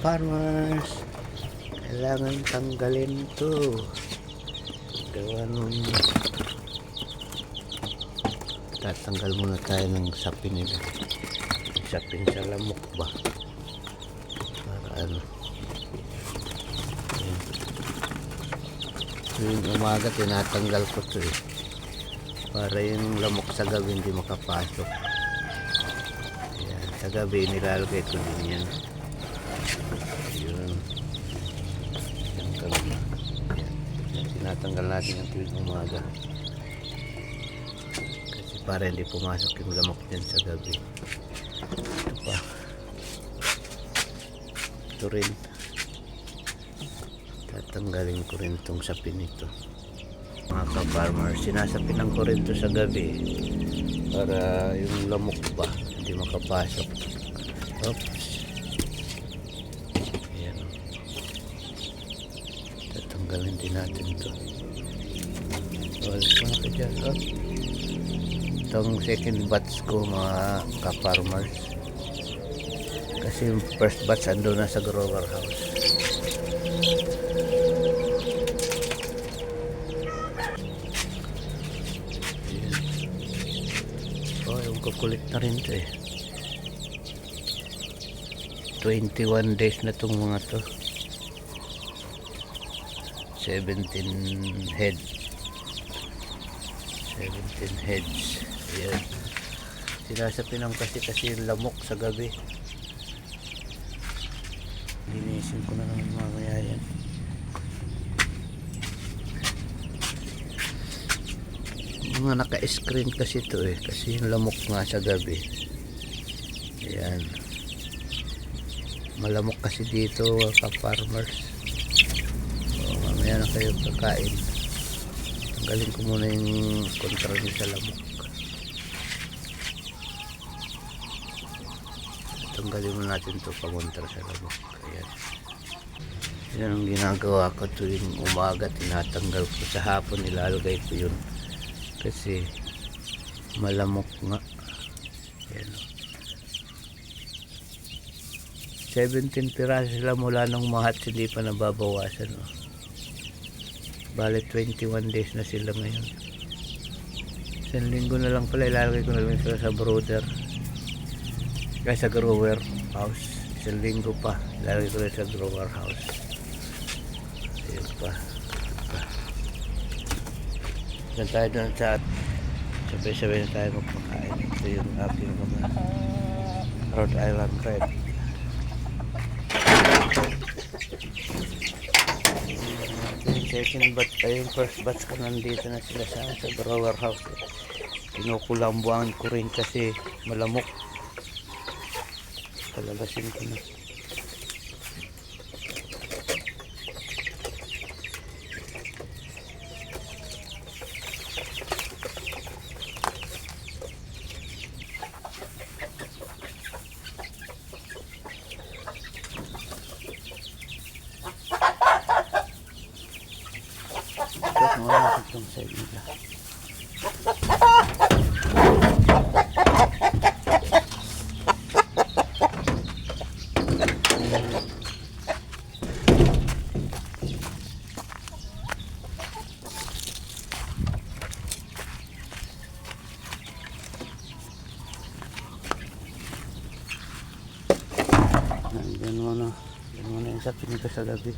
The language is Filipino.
farmers, kailangan tanggalin to gawa nung tatanggal muna tayo ng sapin nila, sapin sa lamok ba para ano. Yung umaga tinatanggal ko to para yung lamok sa gabi hindi makapasok. Ayan, sa gabi nilalagay ko din yan. Yun yan kami. Ayan, tinatanggal natin yung tuwing umaga kasi para hindi pumasok yung lamok dyan sa gabi. Ito pa, ito rin tatanggalin ko rin itong sapin nito mga ka-farmer. Sinasapinan ko rin ito sa gabi para yung lamok ba hindi makapasok. Oops, ayan, tatanggalin din natin ito. Walis mga ka dyan. Itong second batch ko mga ka-farmers kasi yung first batch ando na sa grower house. Kukulit na rin ito 21 days na itong mga to. 17 heads. Ayan, sinasapinan kasi yung lamok sa gabi. Linisin ko na naman mamaya yan. Mga naka-screen kasi ito kasi yung lamok nga sa gabi. Ayan, malamok kasi dito ka-farmers. So, mamaya na kayo kakain, tanggalin ko muna yung control sa lamok. Tanggalin muna natin ito pamuntra sa lamok. Ayan, yan ang ginagawa ko tuwing umaga, tinatanggal ko. Sa hapon nilalagay ko yun kasi malamok nga. Ayan, 17 piraso sila mula nung mahat, hindi pa nababawasan. Bale 21 days na sila ngayon. Isang linggo na lang pala ilalagay ko na lang sila sa brooder kaya sa grower house. Isang linggo pa ilalagay ko na sa grower house. Ayan pa. Diyan tayo doon sa sabay-sabay na tayo magpakain. Ito yung aking mga Rhode Island Red. Yung second batch ay yung first batch ko nandito na sila sa grower house. Kinukulambuan ko rin kasi malamok. Palagasin ko na. Muna itong side nila. Yan muna yung sapin nito sa gabi.